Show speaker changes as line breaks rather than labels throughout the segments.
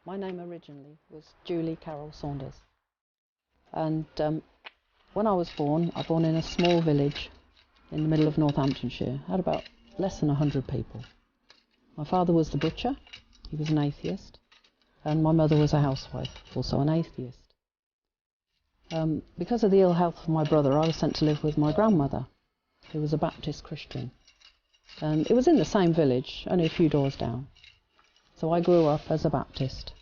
My name originally was Julie Carol Saunders, and when I was born in a small village in the middle of Northamptonshire. Had about less than 100 people. My father was the butcher, he was an atheist, and my mother was a housewife, also an atheist. Because of the ill health of my brother, I was sent to live with my grandmother, who was a Baptist Christian. And it was in the same village, only a few doors down. So I grew up as a Baptist.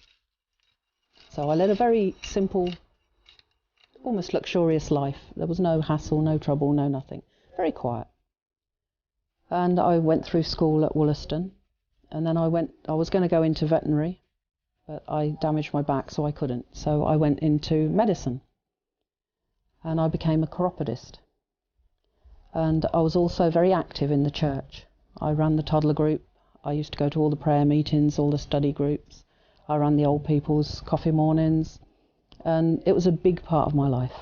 So I led a very simple, almost luxurious life. There was no hassle, no trouble, no nothing. Very quiet. And I went through school at Wollaston, and then I was going to go into veterinary, but I damaged my back, so I couldn't. So I went into medicine, and I became a chiropodist. And I was also very active in the church. I ran the toddler group. I used to go to all the prayer meetings, all the study groups. I ran the old people's coffee mornings, and it was a big part of my life.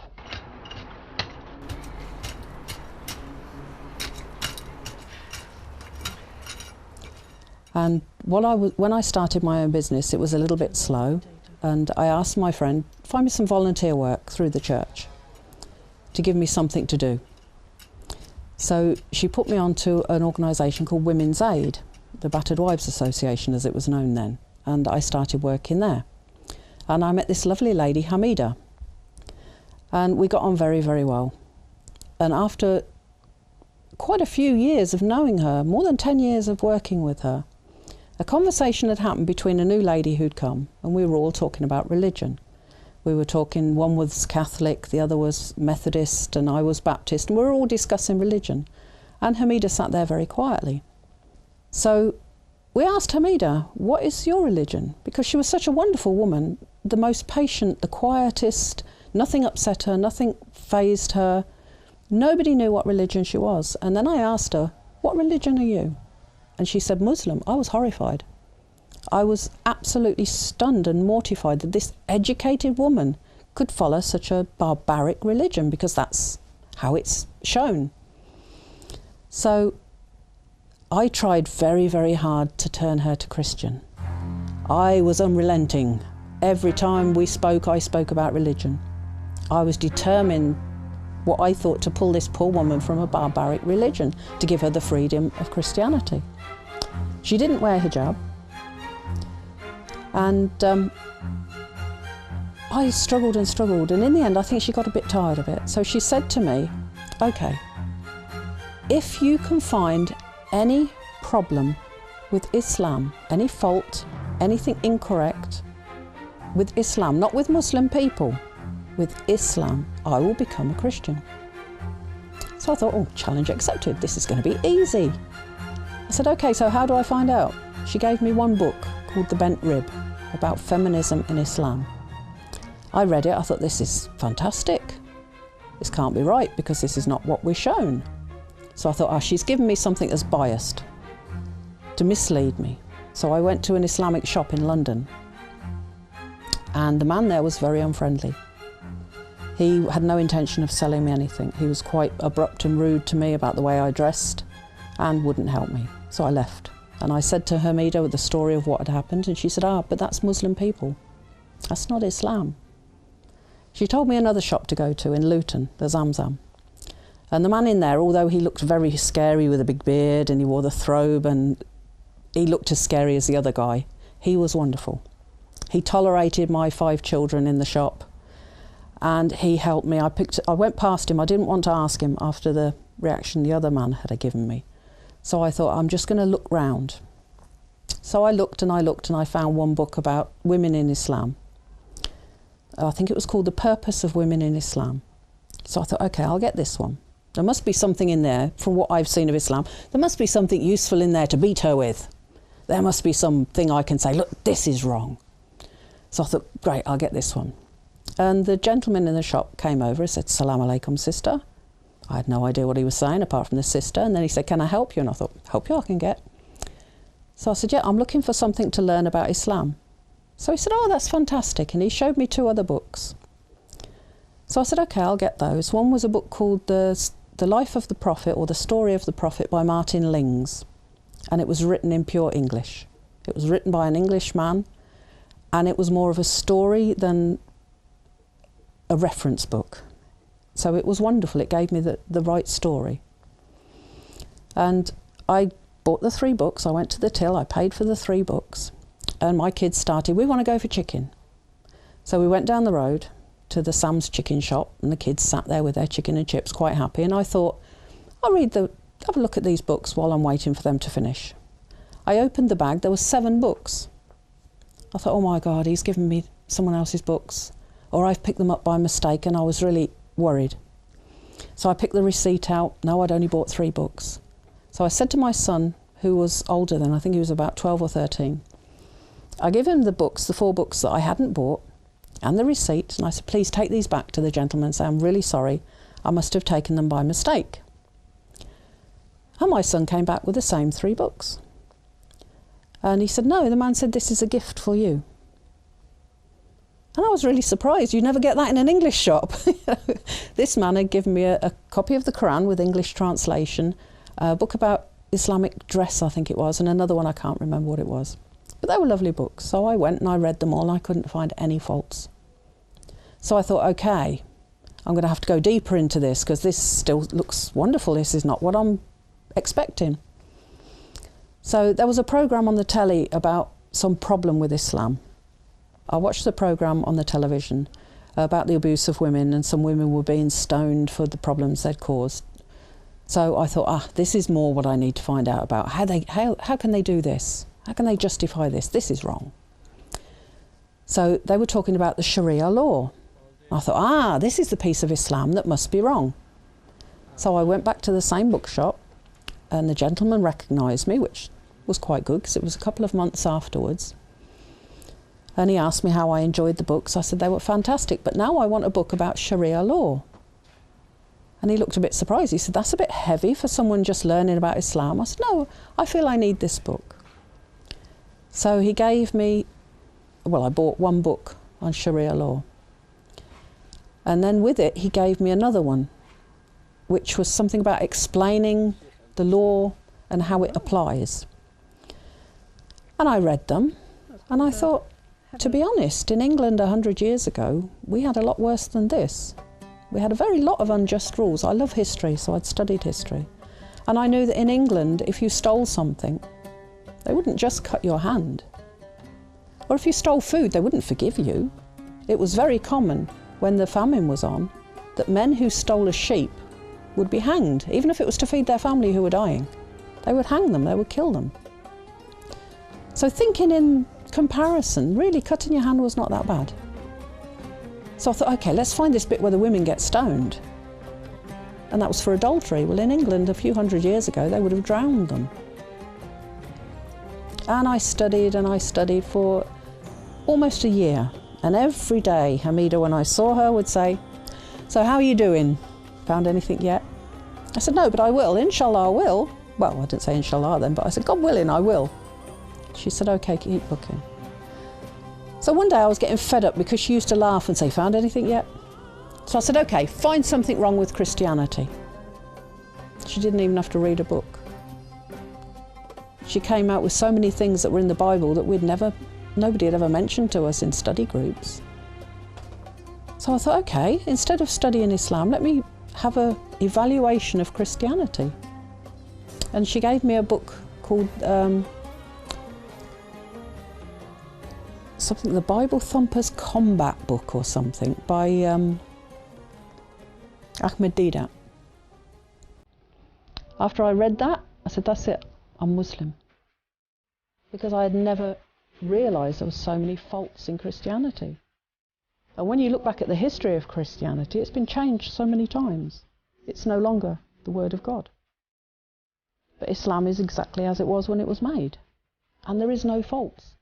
And when I started my own business, it was a little bit slow, and I asked my friend, find me some volunteer work through the church to give me something to do. So she put me onto an organisation called Women's Aid, the Battered Wives Association as it was known then, and I started working there. And I met this lovely lady, Hamida, and we got on very, very well. And after quite a few years of knowing her, more than 10 years of working with her, a conversation had happened between a new lady who'd come, and we were all talking about religion. We were talking, one was Catholic, the other was Methodist, and I was Baptist, and we were all discussing religion. And Hamida sat there very quietly. So we asked Hamida, what is your religion? Because she was such a wonderful woman, the most patient, the quietest, nothing upset her, nothing fazed her. Nobody knew what religion she was. And then I asked her, what religion are you? And she said, Muslim. I was horrified. I was absolutely stunned and mortified that this educated woman could follow such a barbaric religion, because that's how it's shown. So I tried very, very hard to turn her to Christian. I was unrelenting. Every time we spoke, I spoke about religion. I was determined, what I thought, to pull this poor woman from a barbaric religion, to give her the freedom of Christianity. She didn't wear hijab, and I struggled and struggled, and in the end I think she got a bit tired of it. So she said to me, okay, if you can find any problem with Islam, any fault, anything incorrect with Islam, not with Muslim people, with Islam, I will become a Christian. So I thought, oh, challenge accepted, this is going to be easy. I said, okay, so how do I find out? She gave me one book called The Bent Rib, about feminism in Islam. I read it, I thought, this is fantastic. This can't be right, because this is not what we're shown. So I thought, oh, she's given me something that's biased to mislead me. So I went to an Islamic shop in London, and the man there was very unfriendly. He had no intention of selling me anything. He was quite abrupt and rude to me about the way I dressed and wouldn't help me. So I left. And I said to Hamida the story of what had happened, and she said, but that's Muslim people. That's not Islam. She told me another shop to go to in Luton, the Zamzam. And the man in there, although he looked very scary with a big beard and he wore the throbe and he looked as scary as the other guy, he was wonderful. He tolerated my 5 children in the shop, and he helped me. I went past him. I didn't want to ask him after the reaction the other man had given me. So I thought, I'm just going to look round. So I looked and I looked, and I found one book about women in Islam. I think it was called The Purpose of Women in Islam. So I thought, okay, I'll get this one. There must be something in there, from what I've seen of Islam, there must be something useful in there to beat her with. There must be something I can say, look, this is wrong. So I thought, great, I'll get this one. And the gentleman in the shop came over and said, Salam alaikum, sister. I had no idea what he was saying, apart from the sister. And then he said, can I help you? And I thought, help you, I can get. So I said, yeah, I'm looking for something to learn about Islam. So he said, oh, that's fantastic. And he showed me 2 other books. So I said, okay, I'll get those. One was a book called The Life of the Prophet, or The Story of the Prophet, by Martin Lings. And it was written in pure English. It was written by an English man, and it was more of a story than a reference book. So it was wonderful. It gave me the right story. And I bought the 3 books. I went to the till, I paid for the 3 books, and my kids started, we want to go for chicken. So we went down the road to the Sam's chicken shop, and the kids sat there with their chicken and chips quite happy, and I thought, I'll have a look at these books while I'm waiting for them to finish. I opened the bag, there were 7 books. I thought, oh my God, he's given me someone else's books, or I've picked them up by mistake, and I was really worried. So I picked the receipt out. No, I'd only bought 3 books. So I said to my son, who was older then, I think he was about 12 or 13, I gave him the books, the 4 books that I hadn't bought, and the receipt, and I said, please take these back to the gentleman and say, I'm really sorry, I must have taken them by mistake. And my son came back with the same 3 books. And he said, no, the man said, this is a gift for you. And I was really surprised. You never get that in an English shop. This man had given me a copy of the Quran with English translation, a book about Islamic dress, I think it was, and another one, I can't remember what it was. But they were lovely books. So I went and I read them all, and I couldn't find any faults. So I thought, okay, I'm going to have to go deeper into this, because this still looks wonderful. This is not what I'm expecting. So there was a programme on the telly about some problem with Islam. I watched the programme on the television about the abuse of women, and some women were being stoned for the problems they'd caused. So I thought, this is more what I need to find out about. How can they do this? How can they justify this? This is wrong. So they were talking about the Sharia law. I thought, this is the piece of Islam that must be wrong. So I went back to the same bookshop, and the gentleman recognised me, which was quite good, because it was a couple of months afterwards. And he asked me how I enjoyed the books. I said they were fantastic, but now I want a book about Sharia law. And he looked a bit surprised. He said, that's a bit heavy for someone just learning about Islam. I said, no, I feel I need this book. So he gave me, I bought 1 book on Sharia law. And then with it, he gave me another one, which was something about explaining the law and how it applies. And I read them, and I thought, to be honest, in England 100 years ago, we had a lot worse than this. We had a very lot of unjust rules. I love history, so I'd studied history. And I knew that in England, if you stole something, they wouldn't just cut your hand. Or if you stole food, they wouldn't forgive you. It was very common when the famine was on that men who stole a sheep would be hanged, even if it was to feed their family who were dying. They would hang them, they would kill them. So thinking in comparison, really cutting your hand was not that bad. So I thought, okay, let's find this bit where the women get stoned. And that was for adultery. Well, in England, a few hundred years ago, they would have drowned them. And I studied for almost a year. And every day, Hamida, when I saw her, would say, so how are you doing? Found anything yet? I said, no, but I will. Inshallah, I will. Well, I didn't say inshallah then, but I said, God willing, I will. She said, okay, keep looking. So one day I was getting fed up because she used to laugh and say, found anything yet? So I said, okay, find something wrong with Christianity. She didn't even have to read a book. She came out with so many things that were in the Bible that nobody had ever mentioned to us in study groups. So I thought, okay, instead of studying Islam, let me have an evaluation of Christianity. And she gave me a book called something, the Bible Thumpers Combat Book or something, by Ahmed Deedat. After I read that, I said, that's it, I'm Muslim. Because I had never realised there were so many faults in Christianity. And when you look back at the history of Christianity, it's been changed so many times. It's no longer the Word of God. But Islam is exactly as it was when it was made. And there is no faults.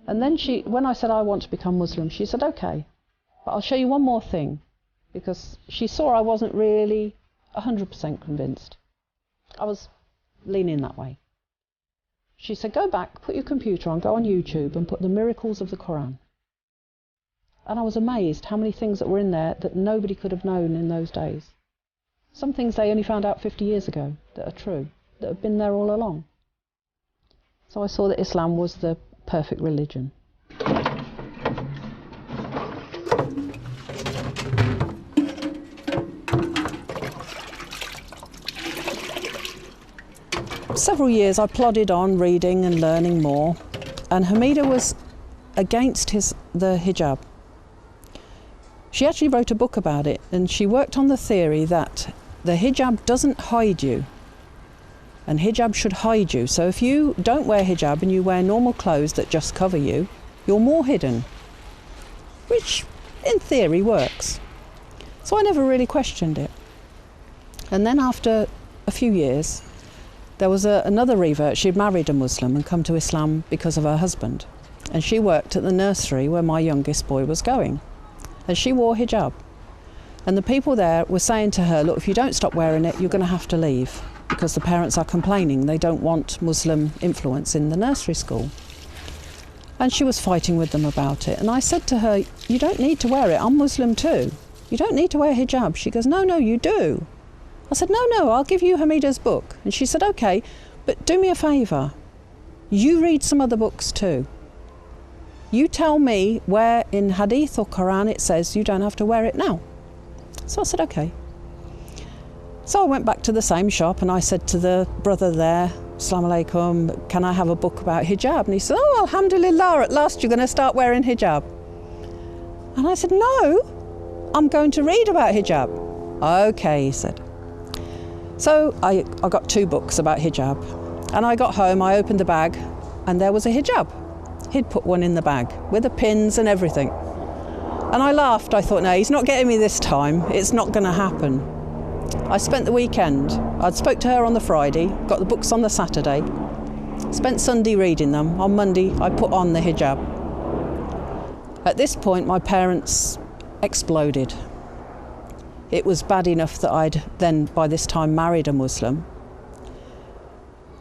And then when I said I want to become Muslim, she said, okay, but I'll show you one more thing. Because she saw I wasn't really 100% convinced. I was leaning that way. She said, go back, put your computer on, go on YouTube and put the miracles of the Quran. And I was amazed how many things that were in there that nobody could have known in those days. Some things they only found out 50 years ago that are true, that have been there all along. So I saw that Islam was the perfect religion. several years I plodded on reading and learning more, and Hamida was against the hijab. She actually wrote a book about it, and she worked on the theory that the hijab doesn't hide you, and hijab should hide you. So if you don't wear hijab and you wear normal clothes that just cover you, you're more hidden, which in theory works. So I never really questioned it. And then after a few years, there was another revert. She'd married a Muslim and come to Islam because of her husband. And she worked at the nursery where my youngest boy was going. And she wore hijab. And the people there were saying to her, look, if you don't stop wearing it, you're going to have to leave, because the parents are complaining. They don't want Muslim influence in the nursery school. And she was fighting with them about it. And I said to her, you don't need to wear it. I'm Muslim too. You don't need to wear hijab. She goes, no, you do. I said, no, I'll give you Hamida's book. And she said, okay, but do me a favour. You read some other books too. You tell me where in Hadith or Quran it says you don't have to wear it now. So I said, okay. So I went back to the same shop and I said to the brother there, Assalamu alaikum, can I have a book about hijab? And he said, oh, alhamdulillah, at last you're going to start wearing hijab. And I said, no, I'm going to read about hijab. Okay, he said. So I got 2 books about hijab. And I got home, I opened the bag, and there was a hijab. He'd put one in the bag with the pins and everything. And I laughed. I thought, no, he's not getting me this time. It's not going to happen. I spent the weekend. I'd spoke to her on the Friday, got the books on the Saturday, spent Sunday reading them. On Monday, I put on the hijab. At this point, my parents exploded. It was bad enough that I'd then, by this time, married a Muslim.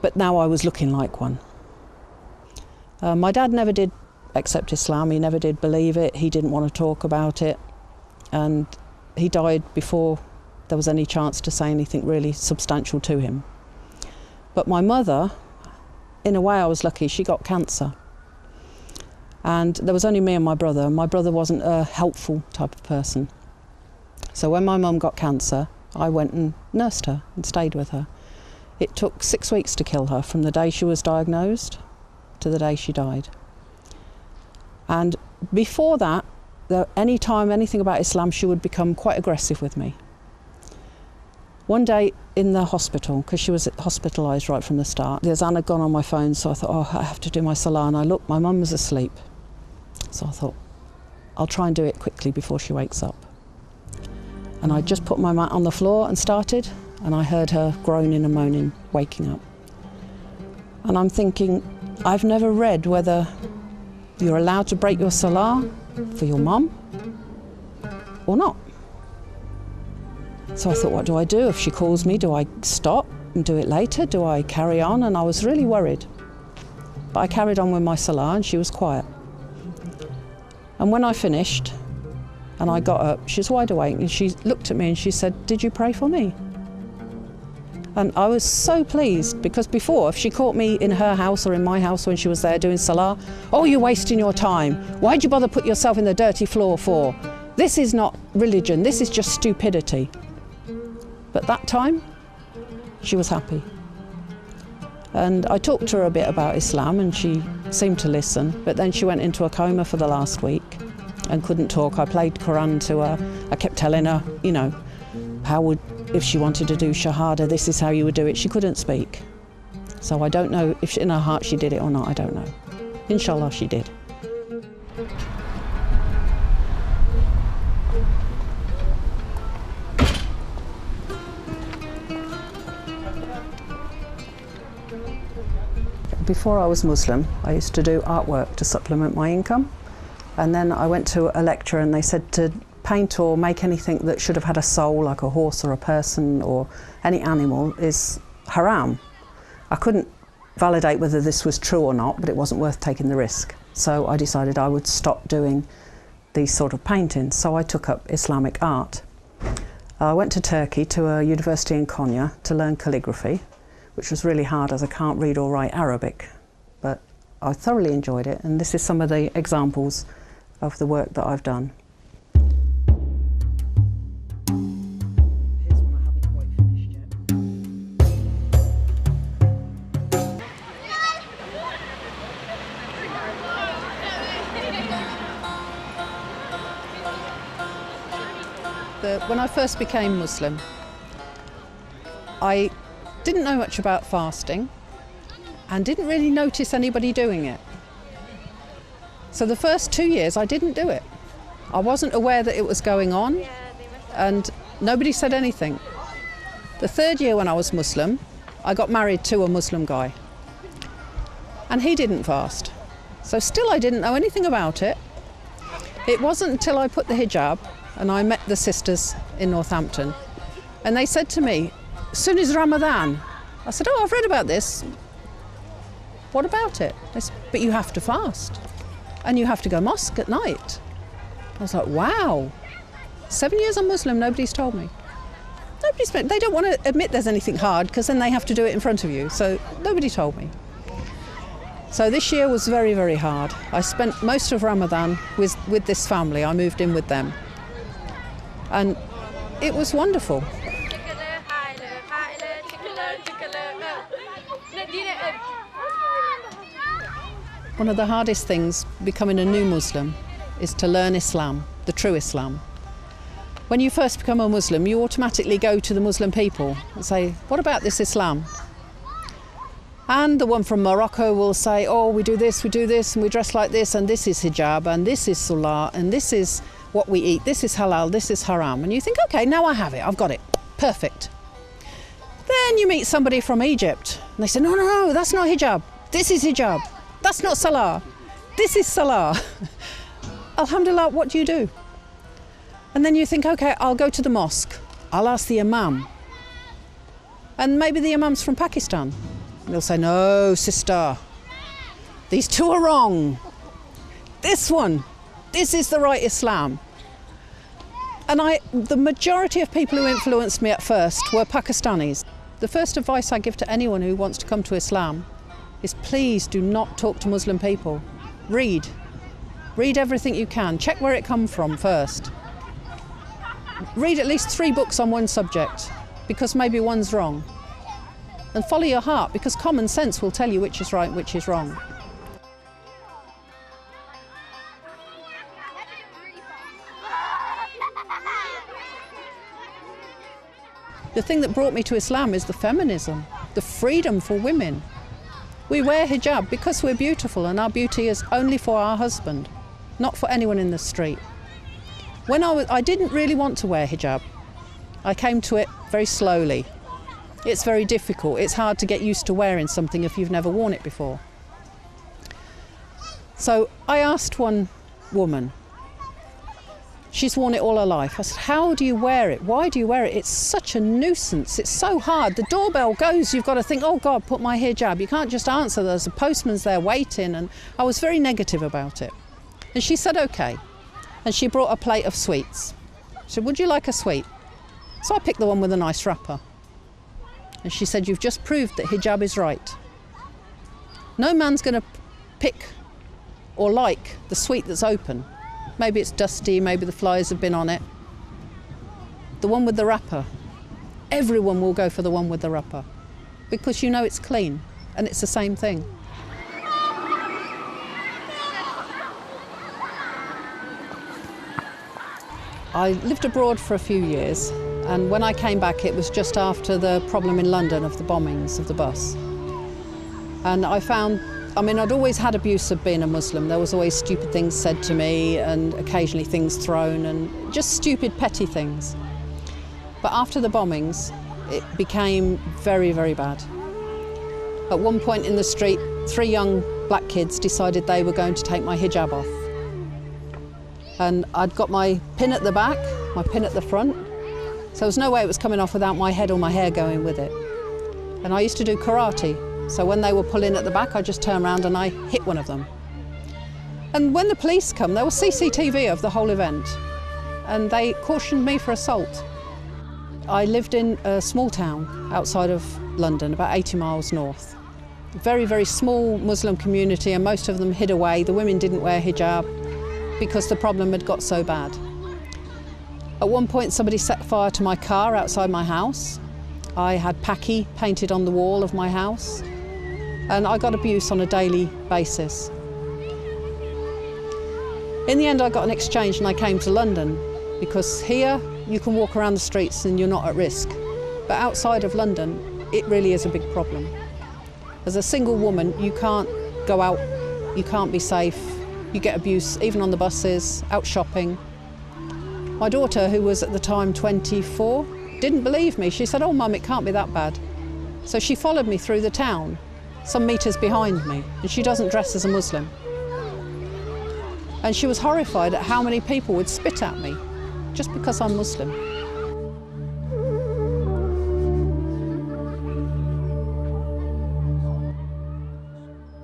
But now I was looking like one. My dad never did accept Islam, he never did believe it, he didn't want to talk about it, and he died before there was any chance to say anything really substantial to him. But my mother, in a way I was lucky, she got cancer. And there was only me and my brother. My brother wasn't a helpful type of person. So when my mum got cancer, I went and nursed her and stayed with her. It took 6 weeks to kill her, from the day she was diagnosed to the day she died. And before that, any time anything about Islam, she would become quite aggressive with me. One day in the hospital, because she was hospitalised right from the start, the azan had gone on my phone, so I thought, oh, I have to do my salah, and I looked, my mum was asleep. So I thought, I'll try and do it quickly before she wakes up. And I just put my mat on the floor and started, and I heard her groaning and moaning, waking up. And I'm thinking, I've never read whether you're allowed to break your salah for your mum or not. So I thought, what do I do? If she calls me, do I stop and do it later? Do I carry on? And I was really worried. But I carried on with my salah and she was quiet. And when I finished and I got up, she was wide awake and she looked at me and she said, did you pray for me? And I was so pleased, because before, if she caught me in her house or in my house when she was there doing salah, oh, you're wasting your time. Why'd you bother put yourself in the dirty floor for? This is not religion, this is just stupidity. But that time, she was happy. And I talked to her a bit about Islam and she seemed to listen, but then she went into a coma for the last week and couldn't talk. I played Quran to her. I kept telling her, you know, if she wanted to do Shahada, this is how you would do it. She couldn't speak. So I don't know if in her heart she did it or not, I don't know. Inshallah she did. Before I was Muslim, I used to do artwork to supplement my income. And then I went to a lecture and they said to paint or make anything that should have had a soul, like a horse or a person or any animal, is haram. I couldn't validate whether this was true or not, but it wasn't worth taking the risk. So I decided I would stop doing these sort of paintings. So I took up Islamic art. I went to Turkey to a university in Konya to learn calligraphy, which was really hard as I can't read or write Arabic, but I thoroughly enjoyed it, and this is some of the examples of the work that I've done. Here's one I haven't quite finished yet. When I first became Muslim, I didn't know much about fasting and didn't really notice anybody doing it. So the first 2 years I didn't do it. I wasn't aware that it was going on and nobody said anything. The third year when I was Muslim, I got married to a Muslim guy and he didn't fast. So still I didn't know anything about it. It wasn't until I put the hijab and I met the sisters in Northampton and they said to me, soon as Ramadan. I said, oh, I've read about this. What about it? They said, but you have to fast and you have to go mosque at night. I was like, wow. 7 years I'm Muslim, nobody's told me. They don't want to admit there's anything hard because then they have to do it in front of you. So nobody told me. So this year was very, very hard. I spent most of Ramadan with this family. I moved in with them. And it was wonderful. One of the hardest things becoming a new Muslim is to learn Islam, the true Islam. When you first become a Muslim, you automatically go to the Muslim people and say, what about this Islam? And the one from Morocco will say, oh, we do this, and we dress like this, and this is hijab, and this is salah, and this is what we eat, this is halal, this is haram. And you think, okay, now I have it, I've got it, perfect. Then you meet somebody from Egypt, and they say, no, no, no, that's not hijab, this is hijab, that's not salah, this is salah. Alhamdulillah, what do you do? And then you think, okay, I'll go to the mosque, I'll ask the imam. And maybe the imam's from Pakistan. They'll say, no, sister, these two are wrong. This is the right Islam. And the majority of people who influenced me at first were Pakistanis. The first advice I give to anyone who wants to come to Islam is please do not talk to Muslim people. Read everything you can. Check where it comes from first. Read at least 3 books on one subject, because maybe one's wrong. And follow your heart, because common sense will tell you which is right and which is wrong. The thing that brought me to Islam is the feminism, the freedom for women. We wear hijab because we're beautiful, and our beauty is only for our husband, not for anyone in the street. When I didn't really want to wear hijab. I came to it very slowly. It's very difficult. It's hard to get used to wearing something if you've never worn it before. So I asked one woman, she's worn it all her life. I said, how do you wear it? Why do you wear it? It's such a nuisance. It's so hard. The doorbell goes, you've got to think, oh God, put my hijab. You can't just answer. There's a postman's there waiting. And I was very negative about it. And she said, okay. And she brought a plate of sweets. She said, would you like a sweet? So I picked the one with a nice wrapper. And she said, you've just proved that hijab is right. No man's going to pick or like the sweet that's open. Maybe it's dusty, maybe the flies have been on it. The one with the wrapper. Everyone will go for the one with the wrapper because you know it's clean and it's the same thing. I lived abroad for a few years, and when I came back it was just after the problem in London of the bombings of the bus. And I found, I'd always had abuse of being a Muslim. There was always stupid things said to me and occasionally things thrown and just stupid petty things. But after the bombings it became very, very bad. At one point in the street 3 young black kids decided they were going to take my hijab off. And I'd got my pin at the back, my pin at the front, so there was no way it was coming off without my head or my hair going with it. And I used to do karate, so when they were pulling at the back, I just turned around and I hit one of them. And when the police come, there was CCTV of the whole event, and they cautioned me for assault. I lived in a small town outside of London, about 80 miles north. Very, very small Muslim community, and most of them hid away. The women didn't wear hijab because the problem had got so bad. At one point somebody set fire to my car outside my house. I had Paki painted on the wall of my house, and I got abuse on a daily basis. In the end I got an exchange and I came to London because here you can walk around the streets and you're not at risk. But outside of London, it really is a big problem. As a single woman, you can't go out, you can't be safe, you get abuse, even on the buses, out shopping. My daughter, who was at the time 24, didn't believe me. She said, "Oh, Mum, it can't be that bad." So she followed me through the town, some metres behind me, and she doesn't dress as a Muslim. And she was horrified at how many people would spit at me just because I'm Muslim.